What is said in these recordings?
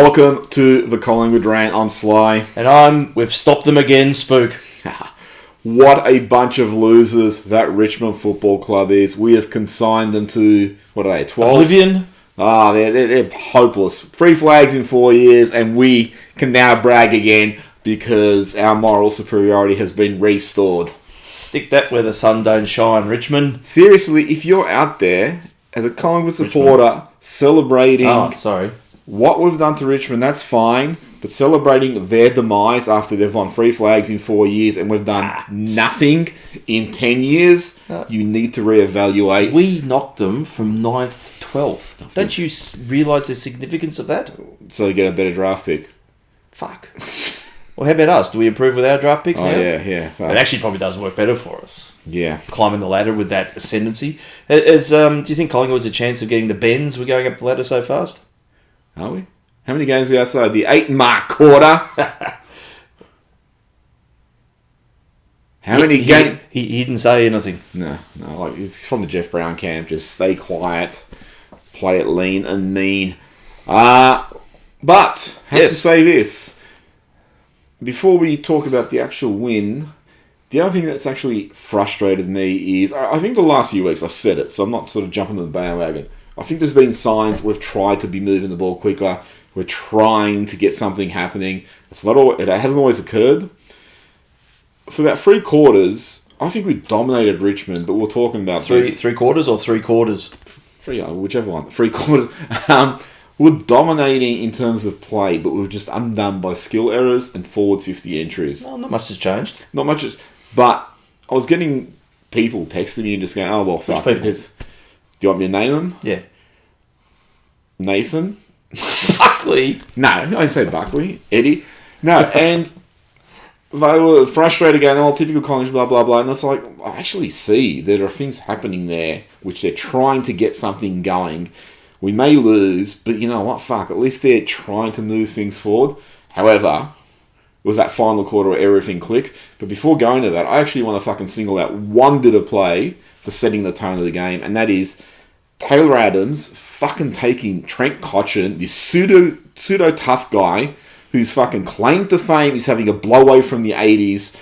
Welcome to the Collingwood Rant. I'm Sly. And we've stopped them again, Spook. What a bunch of losers that Richmond Football Club is. We have consigned them to, what are they, 12? Oblivion. They're hopeless. 3 flags in 4 years, and we can now brag again because our moral superiority has been restored. Stick that where the sun don't shine, Richmond. Seriously, if you're out there as a Collingwood supporter celebrating what we've done to Richmond, that's fine. But celebrating their demise after they've won 3 flags in 4 years and we've done nothing in 10 years, you need to reevaluate. We knocked them from 9th to 12th. Don't you realise the significance of that? So you get a better draft pick. Fuck. Well, how about us? Do we improve with our draft picks now? Yeah. It actually probably does work better for us. Yeah. Climbing the ladder with that ascendancy. Do you think Collingwood's a chance of getting the bends? We're going up the ladder so fast? Are we? How many games are we outside? The 8-mark quarter. How many games? He didn't say anything. No. Like it's from the Jeff Brown camp. Just stay quiet, play it lean and mean. But have to say this before we talk about the actual win. The other thing that's actually frustrated me is I think the last few weeks I've said it, so I'm not sort of jumping on the bandwagon. I think there's been signs we've tried to be moving the ball quicker. We're trying to get something happening. It hasn't always occurred. For about 3 quarters, I think we dominated Richmond, but we're talking about three quarters or 3 quarters? Whichever one. 3 quarters. We're dominating in terms of play, but we were just undone by skill errors and forward 50 entries. Well, not much has changed. Not much but I was getting people texting me and just going, oh, well, fuck. Which people? Do you want me to name them? Yeah. Nathan? Buckley? No, I didn't say Buckley. Eddie? No, and they were frustrated going, oh, typical Collingwood, blah, blah, blah. And it's like, I actually see there are things happening there which they're trying to get something going. We may lose, but you know what? Fuck, at least they're trying to move things forward. However, it was that final quarter where everything clicked. But before going to that, I actually want to fucking single out one bit of play for setting the tone of the game, and that is Taylor Adams fucking taking Trent Cotchin, this pseudo tough guy who's fucking claimed to fame. He's having a blow-away from the 80s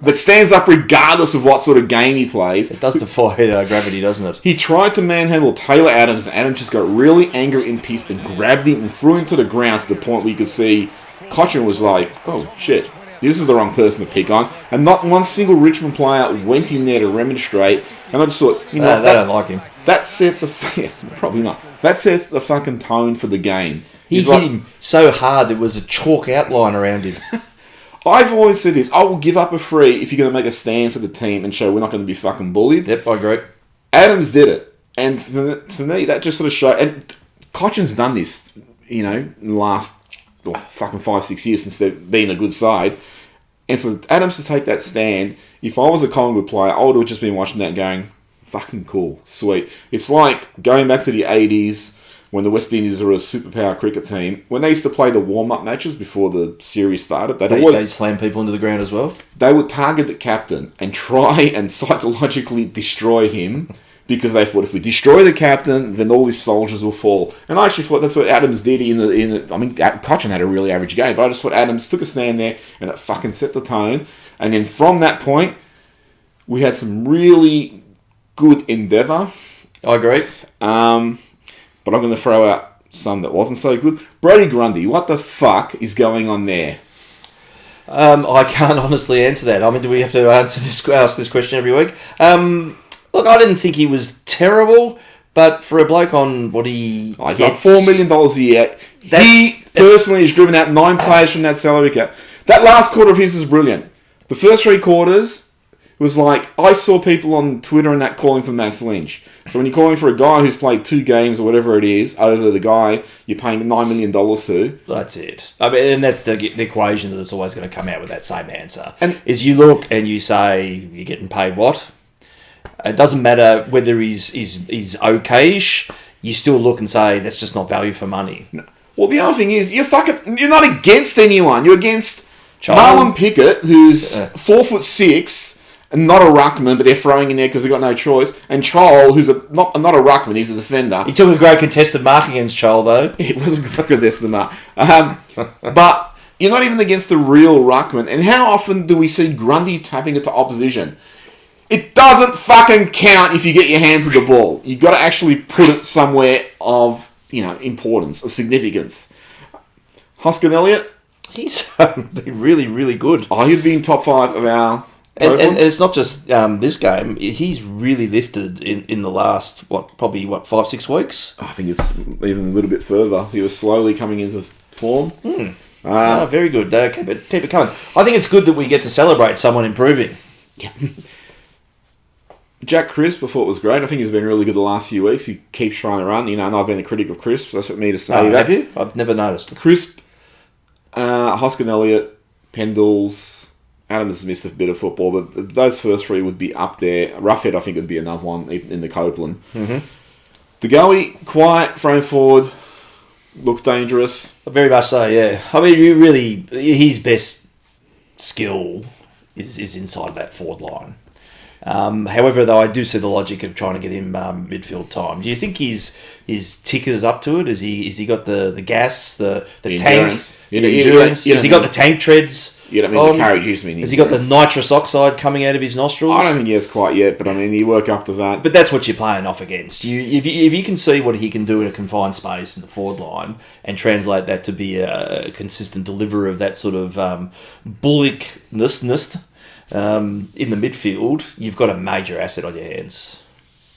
that stands up regardless of what sort of game he plays. It does defy gravity, doesn't it? He tried to manhandle Taylor Adams, and Adams just got really angry and pissed and grabbed him and threw him to the ground to the point where you could see Cotchin was like, oh shit, this is the wrong person to pick on. And not one single Richmond player went in there to remonstrate. And I just thought, they don't like him. That sets probably not. That sets the fucking tone for the game. He hit him so hard there was a chalk outline around him. I've always said this. I will give up a free if you're going to make a stand for the team and show we're not going to be fucking bullied. Yep, I agree. Adams did it. And for me, that just sort of showed. And Cotchin's done this, in the last fucking 5-6 years since they've been a good side. And for Adams to take that stand, if I was a Collingwood player, I would have just been watching that going, fucking cool, sweet. It's like going back to the 80s when the West Indies were a superpower cricket team. When they used to play the warm-up matches before the series started, they slam people into the ground as well? They would target the captain and try and psychologically destroy him because they thought if we destroy the captain, then all his soldiers will fall. And I actually thought that's what Adams did I mean, Cotchin had a really average game, but I just thought Adams took a stand there and it fucking set the tone. And then from that point, we had some really good endeavour. I agree. But I'm going to throw out some that wasn't so good. Brody Grundy, what the fuck is going on there? I can't honestly answer that. I mean, do we have to ask this question every week? Look, I didn't think he was terrible, but for a bloke on what he he's got $4 million a year. He personally has driven out 9 players from that salary cap. That last quarter of his was brilliant. The first 3 quarters was like, I saw people on Twitter and that calling for Max Lynch. So when you're calling for a guy who's played 2 games or whatever it is over the guy you're paying $9 million to. That's it. I mean, and that's the equation that's always going to come out with that same answer. Is you look and you say, you're getting paid what? It doesn't matter whether he's okay-ish. You still look and say, that's just not value for money. No. Well, the other thing is, you're not against anyone. You're against Marlon Pickett, who's 4'6", and not a ruckman, but they're throwing in there because they've got no choice. And Chol, who's not a ruckman, he's a defender. He took a great contested mark against Chol, though. It wasn't a contested mark. But you're not even against the real ruckman. And how often do we see Grundy tapping it to opposition? It doesn't fucking count if you get your hands on the ball. You've got to actually put it somewhere of, importance, of significance. Hoskin Elliott? He's been really, really good. Oh, he'd be in top 5 of our... And it's not just this game. He's really lifted in the last, 5-6 weeks? I think it's even a little bit further. He was slowly coming into form. Very good. Keep it coming. I think it's good that we get to celebrate someone improving. Yeah. Jack Crisp, I thought was great. I think he's been really good the last few weeks. He keeps trying to run. And I've been a critic of Crisp, so that's what me to say. Have you? I've never noticed. Crisp, Hoskin Elliott, Pendles, Adams has missed a bit of football, but those first 3 would be up there. Roughhead, I think, would be another one in the Copeland. Mm-hmm. The Goey, quiet, thrown forward, looked dangerous. Very much so, yeah. I mean, his best skill is inside that forward line. However, though, I do see the logic of trying to get him midfield time. Do you think his ticker's up to it? Has he got the gas, the tank, endurance. the endurance? Has he got the tank treads? You don't mean the carriage, you just mean the Has he got the nitrous oxide coming out of his nostrils? I don't think he has quite yet, but I mean, you work up to that. But that's what you're playing off against. If you can see what he can do in a confined space in the forward line and translate that to be a consistent deliverer of that sort of bullockness in the midfield, you've got a major asset on your hands.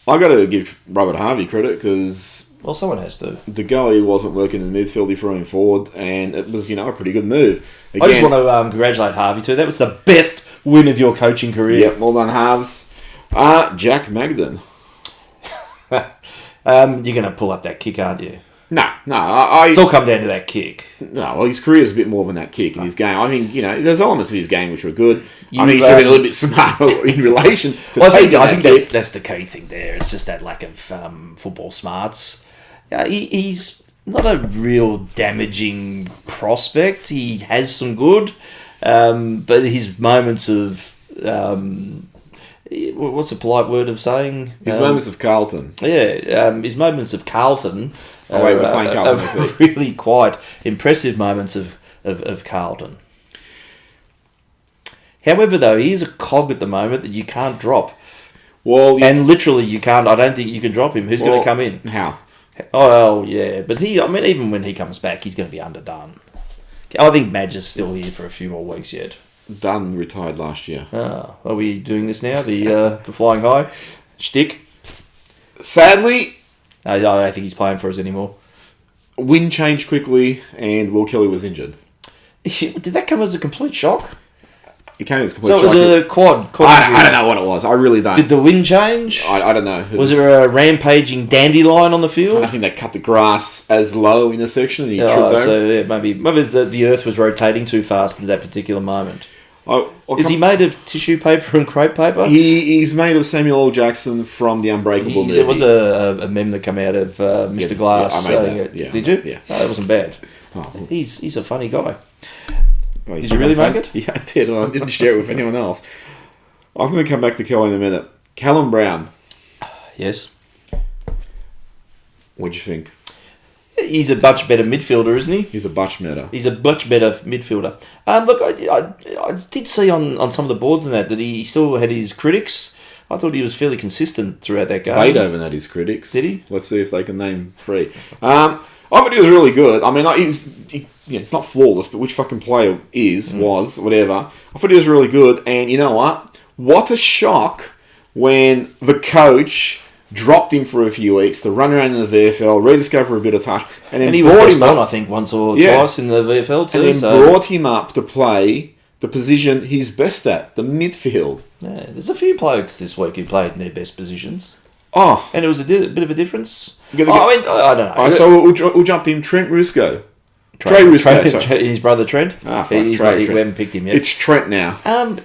I got to give Robert Harvey credit because someone has to. De Goey wasn't working in the midfield; he threw him forward, and it was a pretty good move. Again, I just want to congratulate Harvey too. That was the best win of your coaching career. Yeah, well done, Harves. Jack Magden. You're going to pull up that kick, aren't you? No. It's all come down to that kick. No, well, his career is a bit more than that kick in his game. I think, there's elements of his game which were good. He should have been a little bit smarter in relation to I think that's the key thing there. It's just that lack of football smarts. He's not a real damaging prospect. He has some good, but his moments of... what's a polite word of saying? His moments of Carlton. Yeah, his moments of Carlton... we're playing Carlton. Really quite impressive moments of Carlton. However, though, he is a cog at the moment that you can't drop. And literally you can't. I don't think you can drop him. Who's going to come in? How? Oh, well, yeah. But even when he comes back, he's going to be underdone. I think Madge is still here for a few more weeks yet. Dunn retired last year. Are we doing this now? The flying high shtick? Sadly... I don't think he's playing for us anymore. Wind changed quickly, and Will Kelly was injured. Did that come as a complete shock? It came as a complete shock. So it was a quad I don't know what it was. I really don't. Did the wind change? I don't know. Was there a rampaging dandelion on the field? I think they cut the grass as low in the section, and he tripped over. So yeah, maybe it's that the earth was rotating too fast at that particular moment. Is he made of tissue paper and crepe paper? He's made of Samuel L. Jackson from the Unbreakable movie. There was a meme that came out of Mr. Glass. I made that. Yeah. Did you? Yeah. No, that wasn't bad. Oh. He's a funny guy. Oh, did you really make it? Yeah, I did. I didn't share it with anyone else. I'm going to come back to Kelly in a minute. Callum Brown. Yes. What'd you think? He's a much better midfielder, isn't he? He's a much better. He's a much better midfielder. Look, I did see on some of the boards and that he still had his critics. I thought he was fairly consistent throughout that game. Beethoven had his critics. Did he? Let's see if they can name 3. I thought he was really good. I mean, it's not flawless, but which fucking player was, whatever. I thought he was really good, and you know what? What a shock when the coach dropped him for a few weeks to run around in the VFL, rediscover a bit of touch, and then he brought him on, I think, once or twice in the VFL too. And then brought him up to play the position he's best at, the midfield. Yeah, there's a few blokes this week who played in their best positions. Oh. And it was a bit of a difference. I don't know. So we'll jump to him, Trent Rusco. Trey Rusco, his brother Trent. Fuck, we haven't picked him yet. It's Trent now.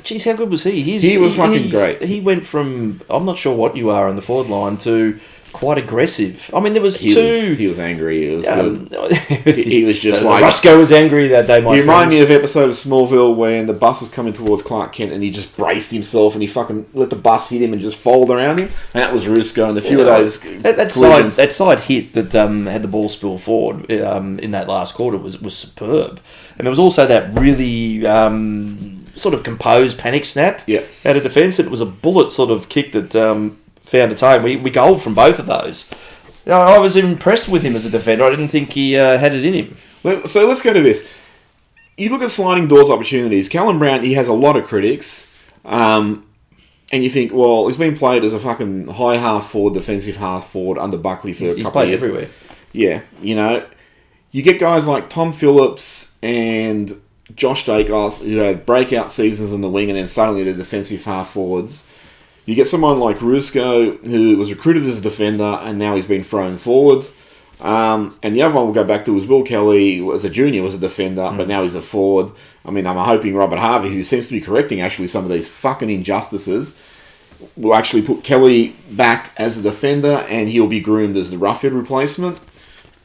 Geez, how good was he? He was fucking great. He went from, I'm not sure what you are on the forward line, to quite aggressive. I mean, there was He two. was angry. It was good. He was just like... Roscoe was angry that day, my You remind me of episode of Smallville when the bus was coming towards Clark Kent and he just braced himself and he fucking let the bus hit him and just fold around him. And that was Roscoe and a few of those that side hit that had the ball spill forward in that last quarter was superb. And there was also that really sort of composed panic snap out of defence. It was a bullet sort of kick that found a toe. We goaled from both of those. You know, I was impressed with him as a defender. I didn't think he had it in him. So let's go to this. You look at sliding doors opportunities. Callum Brown, he has a lot of critics. And you think, well, he's been played as a fucking high half forward, defensive half forward under Buckley for a couple of years. He's played everywhere. Yeah, you know. You get guys like Tom Phillips and Josh Dacos who had breakout seasons in the wing and then suddenly they're defensive half forwards. You get someone like Rusco who was recruited as a defender and now he's been thrown forward. And the other one we'll go back to was Will Kelly, as a junior, was a defender, but now he's a forward. I mean, I'm hoping Robert Harvey, who seems to be correcting actually some of these fucking injustices, will actually put Kelly back as a defender and he'll be groomed as the roughhead replacement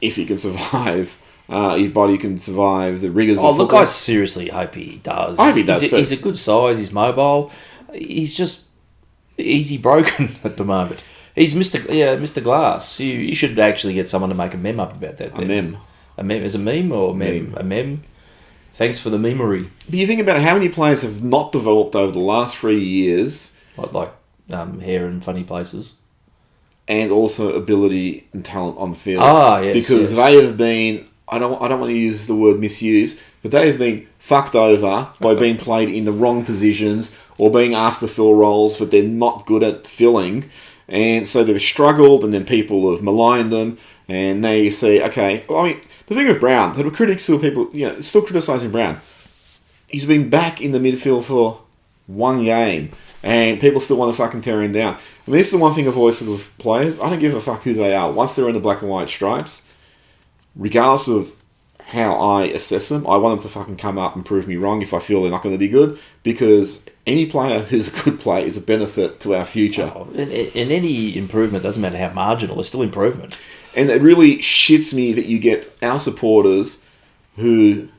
if he can survive. His body can survive the rigours of football. Look, I seriously hope he does. I hope he does too. He's a good size, he's mobile. He's just easy broken at the moment. He's Mr. Glass. You should actually get someone to make a meme up about that. A meme? A meme? Is a meme or a meme? A meme? Thanks for the memery. But you think about how many players have not developed over the last 3 years. Like hair in funny places. And also ability and talent on the field. Yes. Because they have been... I don't want to use the word misuse, but they have been fucked over by being played in the wrong positions or being asked to fill roles that they're not good at filling. And so they've struggled, and then people have maligned them. And now you see, okay, well, I mean, the thing with Brown, there were critics who are people, still criticising Brown. He's been back in the midfield for one game, and people still want to fucking tear him down. I mean, this is the one thing I've always said with players. I don't give a fuck who they are. Once they're in the black and white stripes, regardless of how I assess them, I want them to fucking come up and prove me wrong if I feel they're not going to be good, because any player who's a good player is a benefit to our future. And any improvement, doesn't matter how marginal, it's still improvement. And it really shits me that you get our supporters who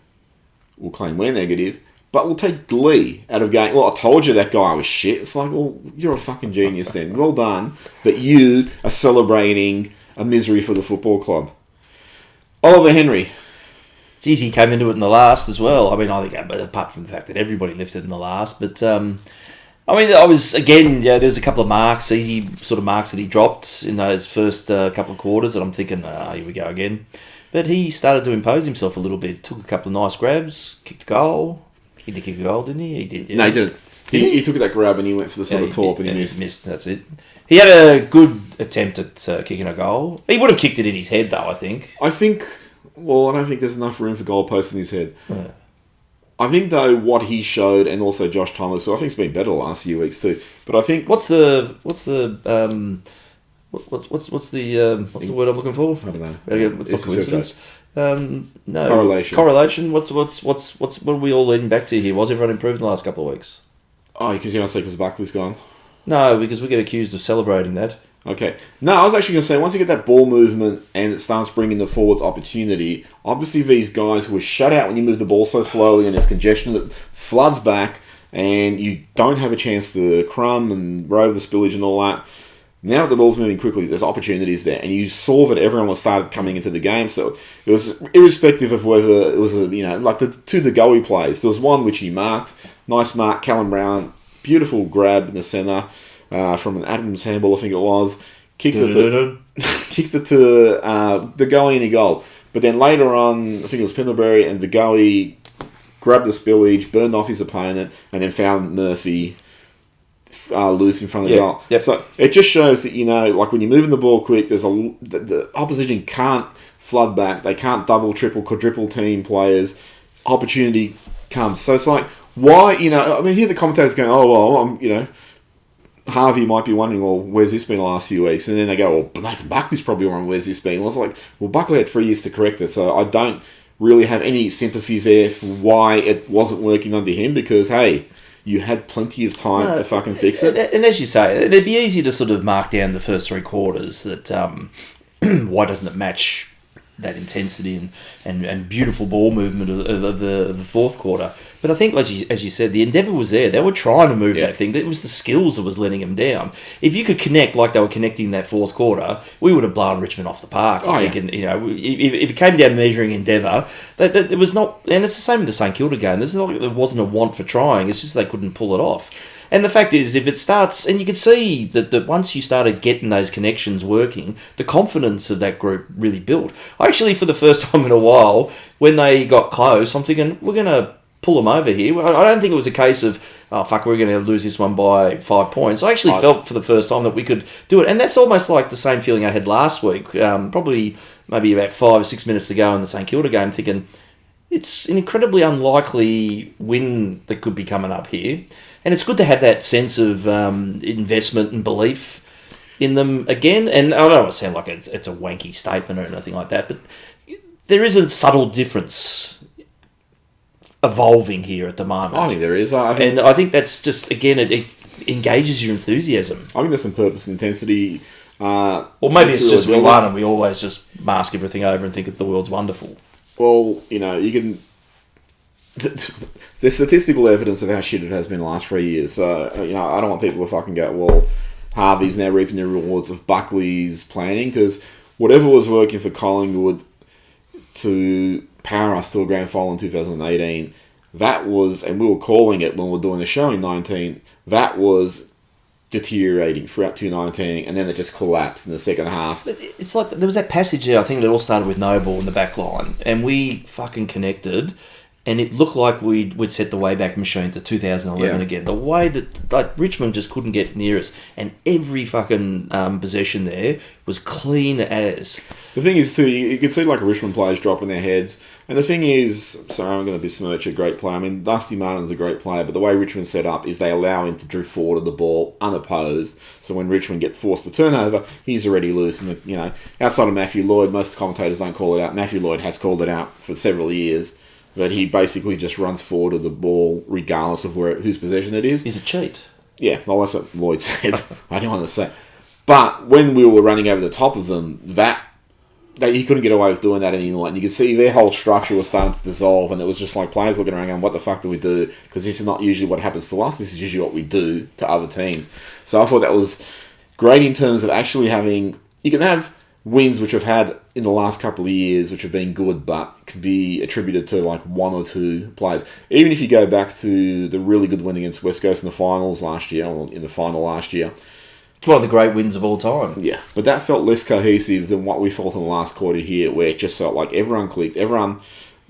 will claim we're negative, but will take glee out of going, well, I told you that guy was shit. It's like, well, you're a fucking genius then. Well done that you are celebrating a misery for the football club. Oliver Henry. Geez, he came into it in the last as well. I mean, I think, apart from the fact that everybody lifted in the last, but I mean, I was, again, there's a couple of marks, easy sort of marks that he dropped in those first couple of quarters that I'm thinking, here we go again. But he started to impose himself a little bit, took a couple of nice grabs, kicked a goal. He did kick a goal, didn't he? He did, yeah. No, he didn't. He took that grab and he went for the sort of top and he missed. That's it. He had a good attempt at kicking a goal. He would have kicked it in his head, though, I think. Well, I don't think there's enough room for goalposts in his head. Yeah. I think, though, what he showed, and also Josh Thomas, who I think has been better the last few weeks too. But I think what's the word I'm looking for? I don't know. It's not coincidence. No correlation. What are we all leading back to here? Was everyone improved in the last couple of weeks? Oh, because you don't say because Buckley's gone. No, because we get accused of celebrating that. Okay. No, I was actually going to say, once you get that ball movement and it starts bringing the forwards opportunity, obviously these guys who are shut out when you move the ball so slowly and there's congestion that floods back and you don't have a chance to crumb and rove the spillage and all that. Now that the ball's moving quickly, there's opportunities there. And you saw that everyone was started coming into the game. So it was irrespective of whether it was, like the two Goey plays. There was one which he marked. Nice mark, Callum Brown. Beautiful grab in the centre. From an Adams handball, I think it was. Kicked it to the Goey in a goal. But then later on, I think it was Pendlebury and the Goey grabbed the spillage, burned off his opponent, and then found Murphy loose in front of the goal. Yep. So it just shows that, like when you're moving the ball quick, the opposition can't flood back. They can't double, triple, quadruple team players. Opportunity comes. So it's like, why, here the commentators going, oh, well, Harvey might be wondering, well, where's this been the last few weeks? And then they go, well, Nathan Buckley's probably wrong, where's this been? Well, it's like, well, Buckley had 3 years to correct it, so I don't really have any sympathy there for why it wasn't working under him, because, hey, you had plenty of time to fucking fix it. And as you say, it'd be easy to sort of mark down the first three quarters that why doesn't it match that intensity and beautiful ball movement of the fourth quarter. But I think, as you said, the endeavour was there. They were trying to move that thing. It was the skills that was letting them down. If you could connect like they were connecting that fourth quarter, we would have blown Richmond off the park. I think, and, you know, if it came down to measuring endeavour, that it was not. And it's the same in the St Kilda game. There wasn't a want for trying. It's just they couldn't pull it off. And the fact is, if it starts, and you can see that once you started getting those connections working, the confidence of that group really built. Actually, for the first time in a while, when they got close, I'm thinking, we're going to pull them over here. I don't think it was a case of, oh, fuck, we're going to lose this one by 5 points. I actually felt for the first time that we could do it. And that's almost like the same feeling I had last week, probably maybe about 5 or 6 minutes to go in the St Kilda game, thinking, it's an incredibly unlikely win that could be coming up here. And it's good to have that sense of investment and belief in them again. And I don't want to sound like it's a wanky statement or anything like that, but there is a subtle difference evolving here at the moment. I think there is. And I think that's just, again, it engages your enthusiasm. I think there's some purpose and intensity. Or maybe it's just we won and we always just mask everything over and think that the world's wonderful. Well, you know, you can... There's statistical evidence of how shit it has been the last 3 years. So, you know, I don't want people to fucking go, well, Harvey's now reaping the rewards of Buckley's planning, because whatever was working for Collingwood to power us to a grand final in 2018, that was, and we were calling it when we were doing the show in 19, that was deteriorating throughout 2019, and then it just collapsed in the second half. But it's like, there was that passage there, I think it all started with Noble in the back line, and we fucking connected. And it looked like we'd set the Wayback Machine to 2011 again. The way that, like, Richmond just couldn't get near us. And every fucking possession there was clean as. The thing is, too, you can see, like, Richmond players dropping their heads. And the thing is, sorry, I'm going to besmirch a great player. I mean, Dusty Martin's a great player, but the way Richmond's set up is they allow him to drift forward of the ball unopposed. So when Richmond get forced to turnover, he's already loose. And, you know, outside of Matthew Lloyd, most commentators don't call it out. Matthew Lloyd has called it out for several years. That he basically just runs forward of the ball regardless of whose possession it is. He's a cheat. Yeah, well, that's what Lloyd said. I didn't want to say. But when we were running over the top of them, that he couldn't get away with doing that anymore. And you could see their whole structure was starting to dissolve, and it was just like players looking around going, what the fuck do we do? Because this is not usually what happens to us. This is usually what we do to other teams. So I thought that was great in terms of actually having... You can have wins which we've had in the last couple of years, which have been good, but can be attributed to like one or two players. Even if you go back to the really good win against West Coast in the finals last year, or in the final last year. It's one of the great wins of all time. Yeah, but that felt less cohesive than what we felt in the last quarter here, where it just felt like everyone clicked, everyone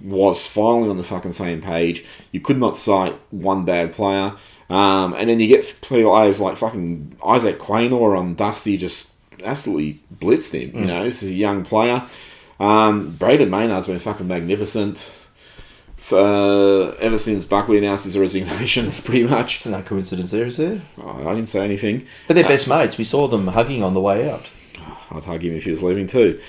was finally on the fucking same page. You could not cite one bad player. And then you get players like fucking Isaac Quaynor on Dusty just absolutely blitzed him. You know, this is a young player. Braden Maynard's been fucking magnificent ever since Buckley announced his resignation, pretty much. It's no coincidence there, is there? Oh, I didn't say anything. But they're best mates. We saw them hugging on the way out. I'd hug him if he was leaving too.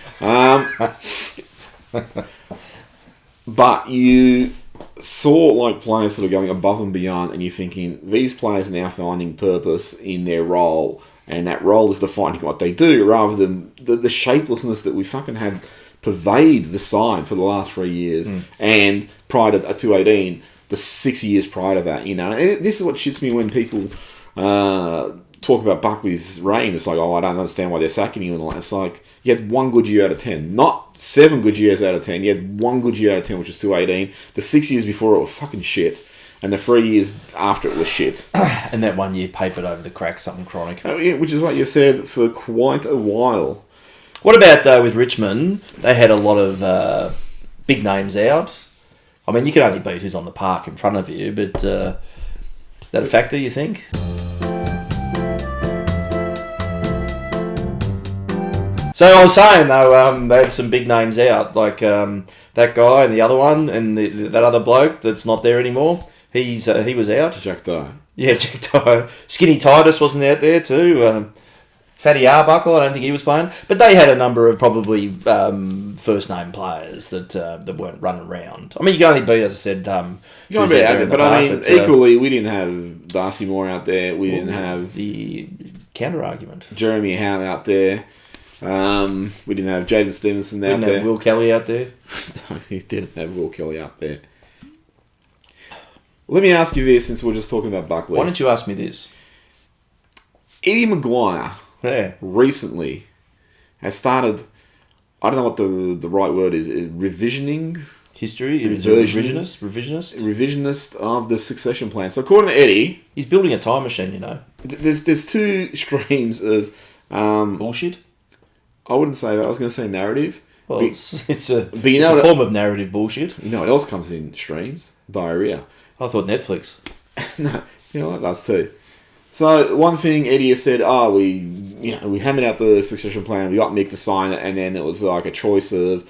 But you saw like players sort of going above and beyond, and you're thinking, these players are now finding purpose in their role. And that role is defining what they do, rather than the shapelessness that we fucking had pervade the side for the last 3 years. And prior to 218, the 6 years prior to that, you know. And this is what shits me when people talk about Buckley's reign. It's like, oh, I don't understand why they're sacking him. And it's like, you had one good year out of 10. Not 7 good years out of 10. You had one good year out of 10, which was 218. The 6 years before it was fucking shit. And the 3 years after it was shit. And that 1 year papered over the cracks, something chronic. Oh, yeah, which is what you said for quite a while. What about, though, with Richmond? They had a lot of big names out. I mean, you can only beat who's on the park in front of you, but is that a factor, you think? So I was saying, though, they had some big names out, like that guy and the other one, and that other bloke that's not there anymore. He was out. Jack Dye. Yeah, Jack Dye. Skinny Titus wasn't out there too. Fatty Arbuckle, I don't think he was playing. But they had a number of probably first-name players that weren't running around. I mean, you can only beat, as I said... you can't beat it, but I mean, equally, we didn't have Darcy Moore out there. We didn't have... The counter-argument. Jeremy Howe out there. We didn't have Jaden Stevenson out there. We didn't have Will Kelly out there. No, we didn't have Will Kelly out there. Let me ask you this, since we're just talking about Buckley. Why don't you ask me this? Eddie McGuire recently has started, I don't know what the right word is revisioning? History? Revisionist? Revisionist of the succession plan. So according to Eddie... He's building a time machine, you know. There's two streams of... bullshit? I wouldn't say that. I was going to say narrative. Well, it's a form of narrative bullshit. You know what else comes in streams? Diarrhea. I thought Netflix. No, you know what? That's too. So one thing Eddie has said, we hammered out the succession plan. We got Mick to sign it, and then it was like a choice of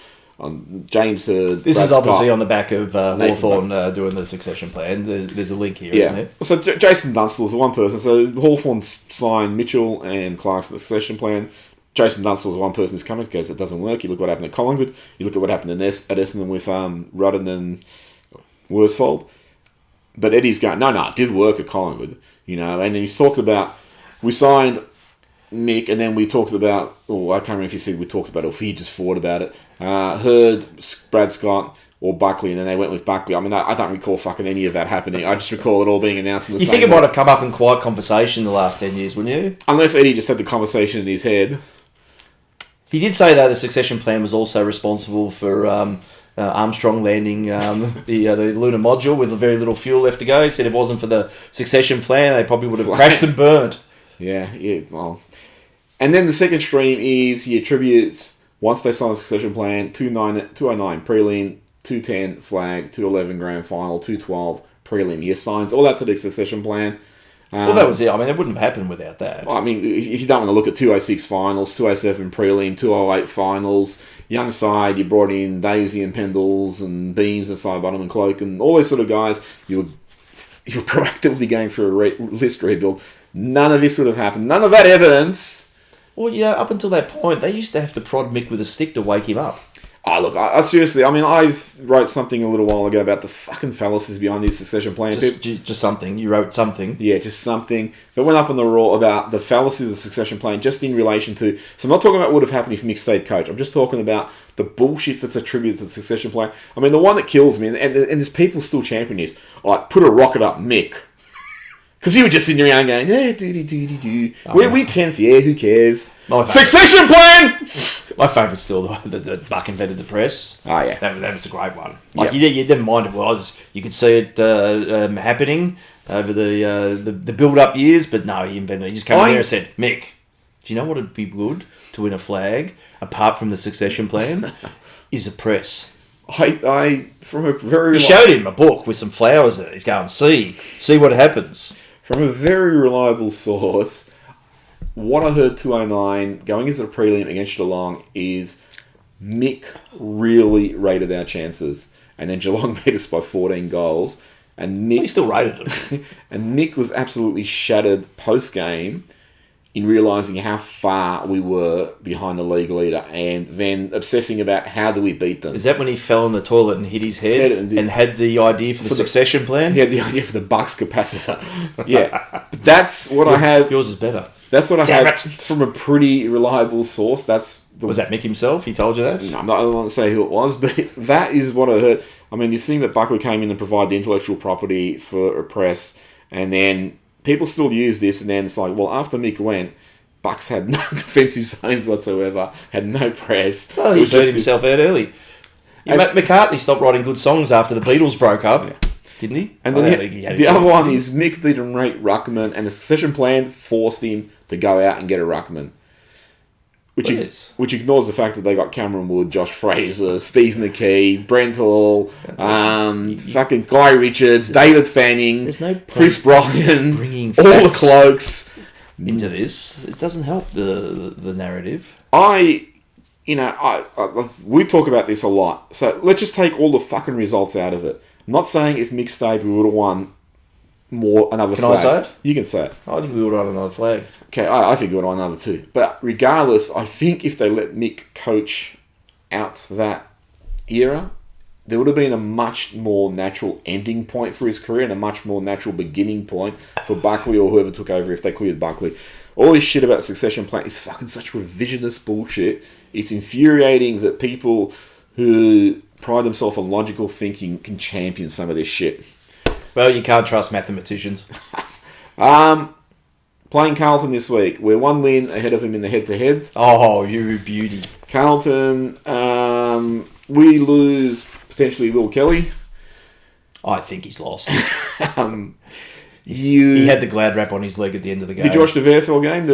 James. This Brad is obviously Scott. On the back of Hawthorn doing the succession plan. There's a link here, isn't there? So Jason Dunstall is the one person. So Hawthorn signed Mitchell and Clark's the succession plan. Jason Dunstall is one person who's coming because it doesn't work. You look what happened at Collingwood. You look at what happened at Essendon with Rudden and Worsfold. But Eddie's going, no, it did work at Collingwood, you know. And then he's talked about, we signed Mick, and then we talked about, I can't remember if he said we talked about it or if he just thought about it. Heard Brad Scott or Buckley, and then they went with Buckley. I mean, I don't recall fucking any of that happening. I just recall it all being announced in the same way. You think it might have come up in quiet conversation the last 10 years, wouldn't you? Unless Eddie just had the conversation in his head. He did say, though, the succession plan was also responsible for... Armstrong landing the lunar module with very little fuel left to go. He said if it wasn't for the succession plan, they probably would have crashed and burnt. Yeah, well. And then the second stream is he attributes, once they sign the succession plan, 209 prelim, 210 flag, 211 grand final, 212 prelim. He assigns all that to the succession plan. Well, that was it. I mean, it wouldn't have happened without that. Well, I mean, if you don't want to look at 206 finals, 207 prelim, 208 finals, young side, you brought in Daisy and Pendles and Beams and Sidebottom and Cloak and all those sort of guys. You were proactively going through a list rebuild. None of this would have happened. None of that evidence. Well, you know, up until that point, they used to have to prod Mick with a stick to wake him up. Oh, look, I seriously, I mean, I've wrote something a little while ago about the fucking fallacies behind this succession plan. Just something. You wrote something. Yeah, just something. That went up on the Raw about the fallacies of the succession plan, just in relation to... So I'm not talking about what would have happened if Mick stayed coach. I'm just talking about the bullshit that's attributed to the succession plan. I mean, the one that kills me, and there's people still championing this, like, put a rocket up Mick. Because he was just sitting around going, yeah, do. We 10th, yeah, who cares? Succession plan! My favourite's still the Buck invented the press. Oh, yeah. That was a great one. Like, you didn't mind it was. You could see it happening over the build-up years, but no, he invented it. He just came in there and said, Mick, do you know what would be good to win a flag, apart from the succession plan, is a press. I from a very... He showed him a book with some flowers in it. He's going, see what happens. From a very reliable source, what I heard 209 going into the prelim against Geelong is Mick really rated our chances. And then Geelong beat us by 14 goals. And Mick... He still rated them. And Mick was absolutely shattered post-game in realising how far we were behind the league leader and then obsessing about how do we beat them. Is that when he fell in the toilet and hit his head and had the idea for the succession plan? He had the idea for the Bucks capacitor. Yeah. That's what I have. Yours is better. That's what I have from a pretty reliable source. Was that Mick himself? He told you that? No, I don't want to say who it was, but that is what I heard. I mean, this thing that Buckley came in and provided the intellectual property for a press, and then people still use this, and then it's like, well, after Mick went, Bucks had no defensive zones whatsoever, had no press. Well, he burned himself out early. McCartney stopped writing good songs after the Beatles broke up, didn't he? And then the other one is Mick didn't rate Ruckman, and the succession plan forced him to go out and get a Ruckman. Which ignores the fact that they got Cameron Wood, Josh Fraser, Steve McKee, Brent Hall, fucking Guy Richards, David Fanning, Chris Bryan, bringing all the Cloaks into this. It doesn't help the narrative. We talk about this a lot. So let's just take all the fucking results out of it. I'm not saying if Mick stayed we would have won another Can flag. I say it? You can say it. I think we would on another flag. Okay, I think we would on another too. But regardless, I think if they let Mick coach out that era, there would have been a much more natural ending point for his career and a much more natural beginning point for Buckley or whoever took over if they cleared Buckley. All this shit about succession plan is fucking such revisionist bullshit. It's infuriating that people who pride themselves on logical thinking can champion some of this shit. Well, you can't trust mathematicians. Playing Carlton this week. We're one win ahead of him in the head-to-head. Oh, you beauty. Carlton, we lose potentially Will Kelly. I think he's lost. He had the glad wrap on his leg at the end of the game. Did you watch the VFL game?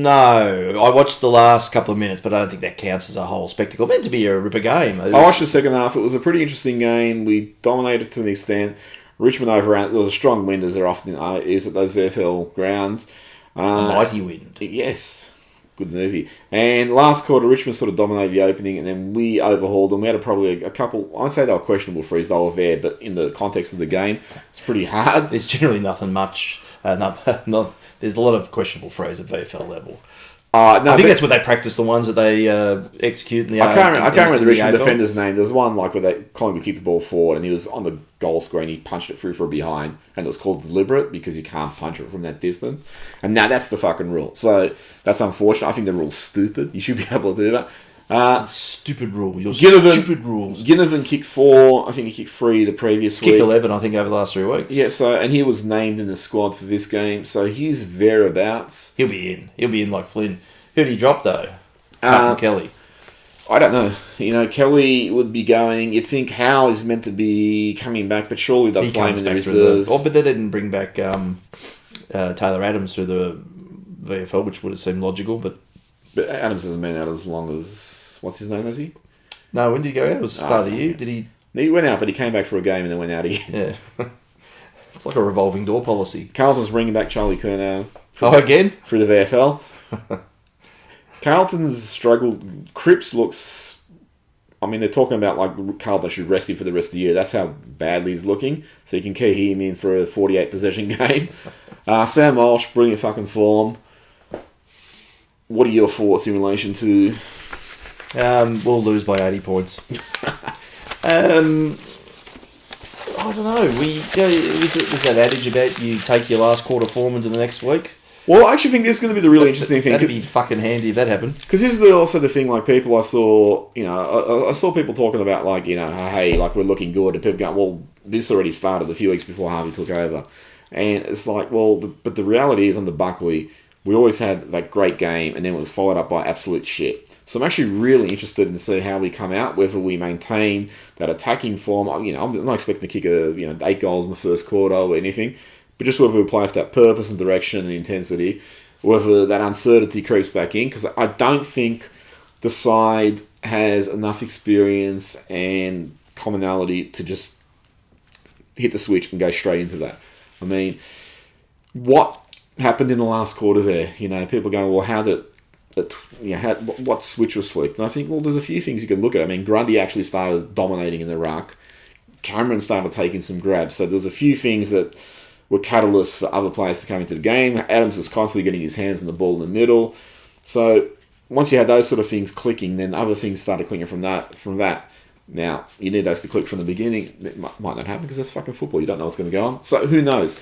No. I watched the last couple of minutes, but I don't think that counts as a whole spectacle. It meant to be a ripper game. I watched the second half. It was a pretty interesting game. We dominated to an extent. Richmond over Rant. There was a strong wind, as there often is at those VFL grounds. A mighty wind. Yes. Good movie. And last quarter, Richmond sort of dominated the opening, and then we overhauled them. We had probably a couple, I'd say they were questionable frees. They were there, but in the context of the game, it's pretty hard. There's generally nothing much. There's a lot of questionable frees at VFL level. I think that's where they practice the ones that they execute in the I can't remember the Richmond defender's name. There was one where Collingwood kicked the ball forward and he was on the goal square and he punched it through for a behind, and it was called deliberate because you can't punch it from that distance. And now that's the fucking rule. So that's unfortunate. I think the rule's stupid. You should be able to do that. Stupid rule. Stupid rules. Ginnivan kicked 4. I think he kicked 3 the previous week. Kicked 11, I think, over the last 3 weeks. Yeah, and he was named in the squad for this game. So he's thereabouts. He'll be in. He'll be in like Flynn. Who did he drop, though? Apart from Kelly. I don't know. Kelly would be going. You think Howe is meant to be coming back, but surely they'll play him in the reserves. But they didn't bring back Taylor Adams through the VFL, which would have seemed logical. But Adams hasn't been out as long as... What's his name, is he? No, when did he go out? It was the start of the year. Did he... He went out, but he came back for a game and then went out again. Yeah. It's like a revolving door policy. Carlton's bringing back Charlie Curnow. Again? Through the VFL. Carlton's struggled. Cripps looks... I mean, they're talking about like Carlton should rest him for the rest of the year. That's how badly he's looking. So you can key him in for a 48 possession game. Sam Walsh, brilliant fucking form. What are your thoughts in relation to... We'll lose by 80 points. I don't know. There's that adage about you take your last quarter form into the next week. Well, I actually think this is going to be the really interesting thing. That'd be fucking handy if that happened. Because this is also the thing, like, people I saw, I saw people talking about, like, hey, like, we're looking good, and people going, well, this already started a few weeks before Harvey took over. And it's like, well, but the reality is, under Buckley, we always had that great game, and then it was followed up by absolute shit. So I'm actually really interested in see how we come out, whether we maintain that attacking form. I'm not expecting to kick 8 goals in the first quarter or anything, but just whether we play with that purpose and direction and intensity, whether that uncertainty creeps back in, because I don't think the side has enough experience and commonality to just hit the switch and go straight into that. I mean, what happened in the last quarter there? People going, well, how did what switch was flicked? And I think, well, there's a few things you can look at. I mean, Grundy actually started dominating in the ruck. Cameron started taking some grabs. So there's a few things that were catalysts for other players to come into the game. Adams was constantly getting his hands on the ball in the middle. So once you had those sort of things clicking, then other things started clicking from that. Now, you need those to click from the beginning. It might not happen because that's fucking football. You don't know what's going to go on. So who knows?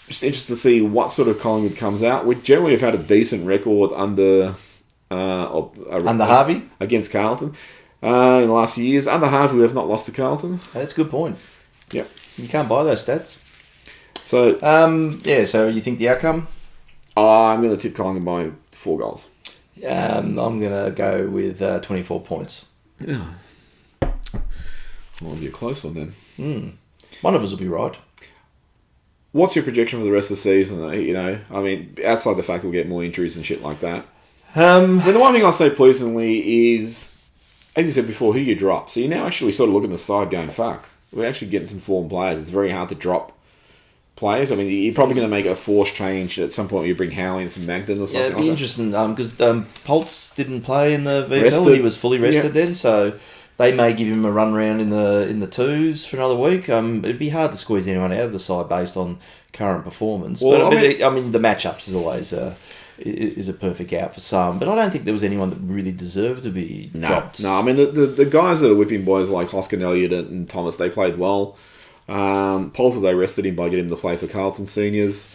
Just interested to see what sort of Collingwood comes out. We generally have had a decent record under Harvey against Carlton in the last few years. Under Harvey, we have not lost to Carlton. That's a good point. Yep. You can't buy those stats. So so you think the outcome? I'm going to tip Collingwood by 4 goals. I'm going to go with 24 points. Yeah. Well, it'll be a close one then. One of us will be right. What's your projection for the rest of the season? I mean, outside the fact we'll get more injuries and shit like that. The one thing I'll say pleasantly is, as you said before, who you drop. So you're now actually sort of looking at the side going, fuck, we're actually getting some form players. It's very hard to drop players. I mean, you're probably going to make a forced change at some point. You bring Howe in from Magden or something. Yeah, it'd be interesting because Poltz didn't play in the VFL. Rested. He was fully rested then, so They may give him a run round in the twos for another week. It'd be hard to squeeze anyone out of the side based on current performance. Well, but I mean, the matchups is always is a perfect out for some. But I don't think there was anyone that really deserved to be dropped. No, I mean, the guys that are whipping boys like Hoskin, Elliott and Thomas, they played well. Poulter, they rested him by getting him to play for Carlton seniors.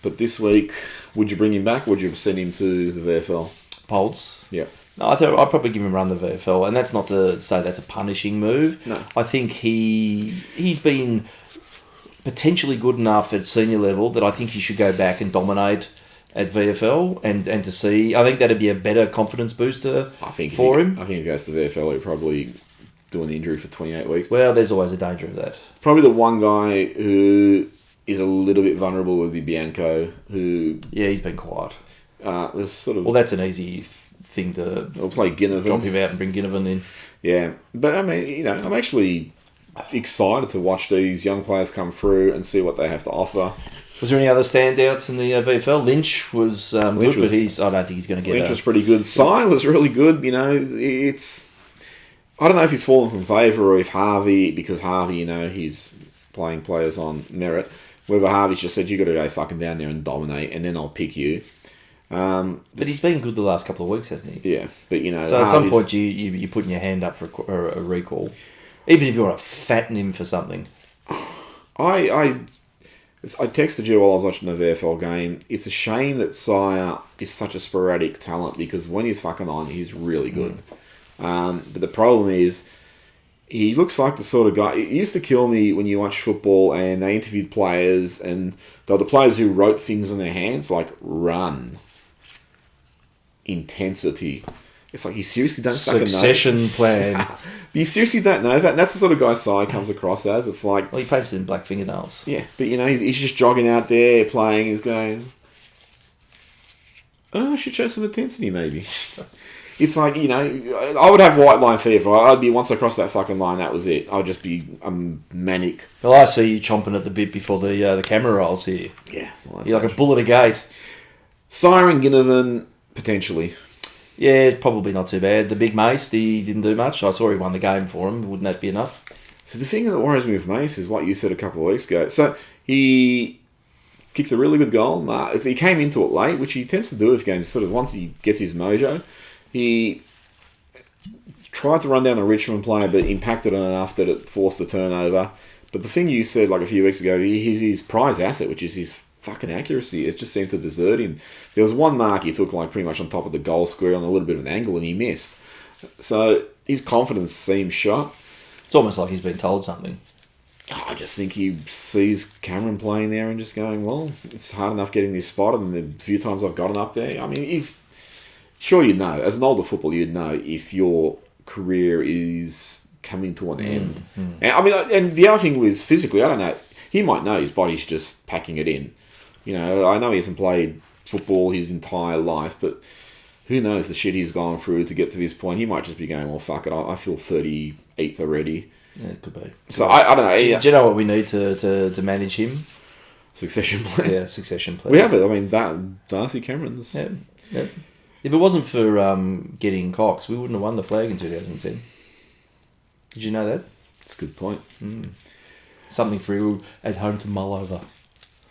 But this week, would you bring him back or would you send him to the VFL? Pulse? Yeah. No, I thought I'd probably give him a run the VFL, and that's not to say that's a punishing move. No. I think he's been potentially good enough at senior level that I think he should go back and dominate at VFL and to see. I think that'd be a better confidence booster for him. I think if he goes to the VFL, he'll probably do an injury for 28 weeks. Well, there's always a danger of that. Probably the one guy who is a little bit vulnerable would be Bianco, who... Yeah, he's been quiet. There's sort of... Well, that's an easy thing to... I'll play Ginnivan. Drop him out and bring Ginnivan in. Yeah, but I mean, I'm actually excited to watch these young players come through and see what they have to offer. Was there any other standouts in the VFL? Lynch was good, but I don't think he's going to get Lynch was pretty good. Sai was really good. It's... I don't know if he's fallen from favour or if Harvey, because Harvey, he's playing players on merit, whether Harvey's just said, you got to go fucking down there and dominate and then I'll pick you. But he's been good the last couple of weeks, hasn't he? Yeah, but So at some point you're putting your hand up for a recall, even if you want to fatten him for something. I texted you while I was watching the VFL game. It's a shame that Sire is such a sporadic talent because when he's fucking on, he's really good. But the problem is, he looks like the sort of guy... It used to kill me when you watch football and they interviewed players and they were the players who wrote things on their hands like run, intensity. It's like you seriously don't fucking know. Succession plan. You seriously don't know that. And that's the sort of guy Sai comes across as. It's like... Well, he paints it in black fingernails. Yeah, but he's just jogging out there playing. He's going... Oh, I should show some intensity maybe. It's like, I would have white line fever. I'd be, once I cross that fucking line, that was it. I'd just be manic. Well, I see you chomping at the bit before the camera rolls here. Yeah. Well, you're like a bull at a gate. Siren Ginnivan, potentially. Yeah, it's probably not too bad. The big Mace, he didn't do much. I saw he won the game for him. Wouldn't that be enough? So the thing that worries me with Mace is what you said a couple of weeks ago. So he kicked a really good goal. He came into it late, which he tends to do with games. Sort of once he gets his mojo. He tried to run down a Richmond player, but impacted it enough that it forced a turnover. But the thing you said like a few weeks ago, he's his prize asset, which is his fucking accuracy. It just seemed to desert him. There was one mark he took like pretty much on top of the goal square on a little bit of an angle, and he missed. So his confidence seems shot. It's almost like he's been told something. I just think he sees Cameron playing there and just going, well, it's hard enough getting this spot, and the few times I've gotten up there, I mean, sure, you'd know. As an older footballer, you'd know if your career is coming to an end. And I mean, and the other thing was physically, I don't know. He might know his body's just packing it in. I know he hasn't played football his entire life, but who knows the shit he's gone through to get to this point. He might just be going, well, fuck it, I feel 38 already. Yeah, it could be. So I don't know. Do you know what we need to manage him? Succession plan. Yeah, succession plan. We have it. I mean, Darcy Cameron's. Yeah. If it wasn't for getting Cox, we wouldn't have won the flag in 2010. Did you know that? That's a good point. Something for you at home to mull over.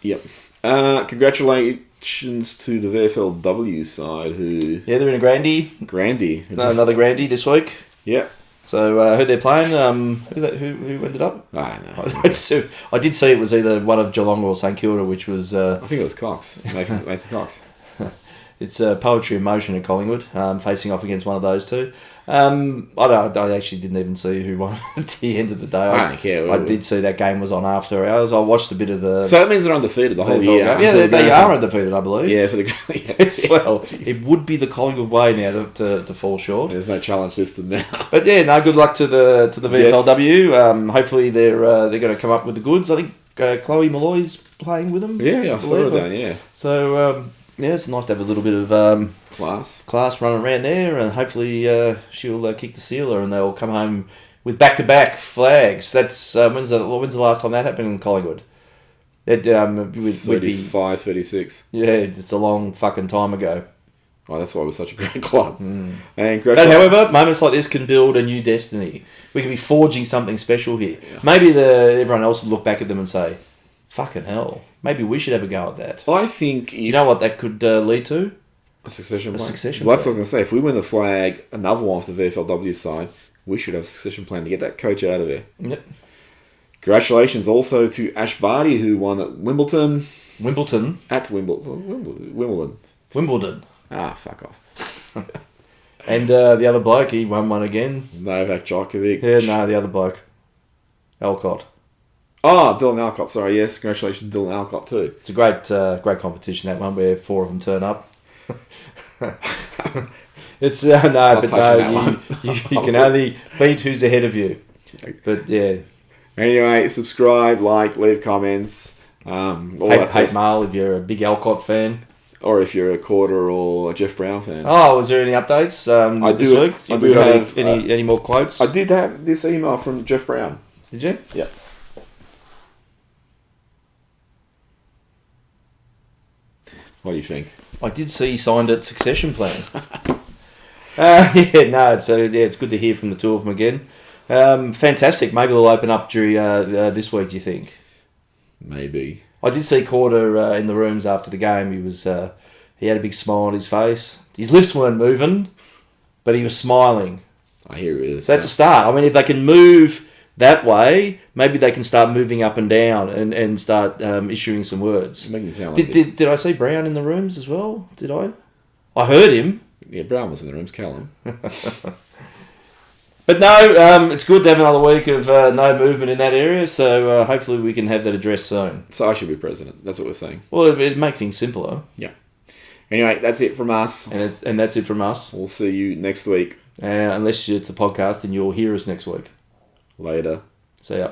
Yep. Congratulations to the VFLW side who... Yeah, they're in a Grandy. No, another Grandy this week. Yep. So who they're playing? Who ended up? I don't know. I did see it was either one of Geelong or St Kilda, which was... I think it was Cox. Mason Cox. It's Poetry in Motion at Collingwood, facing off against one of those two. I actually didn't even see who won at the end of the day. I don't care. I did see that game was on after hours. I watched a bit of the... So that means they're undefeated the whole year. Yeah, they are undefeated, I believe. Yeah, for the... Well, it would be the Collingwood way now to fall short. There's no challenge system now. But yeah, no, good luck to the VFLW. Yes. Hopefully they're going to come up with the goods. I think Chloe Malloy's playing with them. Yeah, I saw her down, yeah. So... yeah, it's nice to have a little bit of class running around there, and hopefully she'll kick the sealer, and they'll come home with back-to-back flags. That's when's the last time that happened in Collingwood? It 35, 36. Yeah, it's a long fucking time ago. Oh, that's why it was such a great club. And But however, moments like this can build a new destiny. We can be forging something special here. Yeah. Maybe everyone else will look back at them and say, fucking hell, maybe we should have a go at that. I think... You know what that could lead to? A succession plan. Well, that's what I was going to say. If we win the flag, another one off the VFLW side, we should have a succession plan to get that coach out of there. Yep. Congratulations also to Ash Barty, who won at Wimbledon. Wimbledon? At Wimbledon. Wimbledon. Ah, fuck off. And the other bloke, he won one again. Novak Djokovic. Yeah, no, the other bloke. Alcott. Oh, Dylan Alcott, sorry, yes. Congratulations, Dylan Alcott, too. It's a great competition, that one, where 4 of them turn up. It's, you can only beat who's ahead of you. But, yeah. Anyway, subscribe, like, leave comments. Hate mail if you're a big Alcott fan. Or if you're a Quarter or a Jeff Brown fan. Oh, was there any updates this week? I do have any more quotes? I did have this email from Jeff Brown. Did you? Yeah. What do you think? I did see he signed it succession plan. It's good to hear from the two of them again. Fantastic. Maybe they'll open up during this week, do you think? Maybe. I did see Corder in the rooms after the game. He had a big smile on his face. His lips weren't moving, but he was smiling. I hear it is. So that's a start. I mean, if they can move that way, maybe they can start moving up and down and start issuing some words. Did I see Brown in the rooms as well? Did I? I heard him. Yeah, Brown was in the rooms. Callum. But no, it's good to have another week of no movement in that area, so hopefully we can have that addressed soon. So I should be president. That's what we're saying. Well, it'd make things simpler. Yeah. Anyway, that's it from us. And that's it from us. We'll see you next week. Unless it's a podcast, then you'll hear us next week. Later. See ya.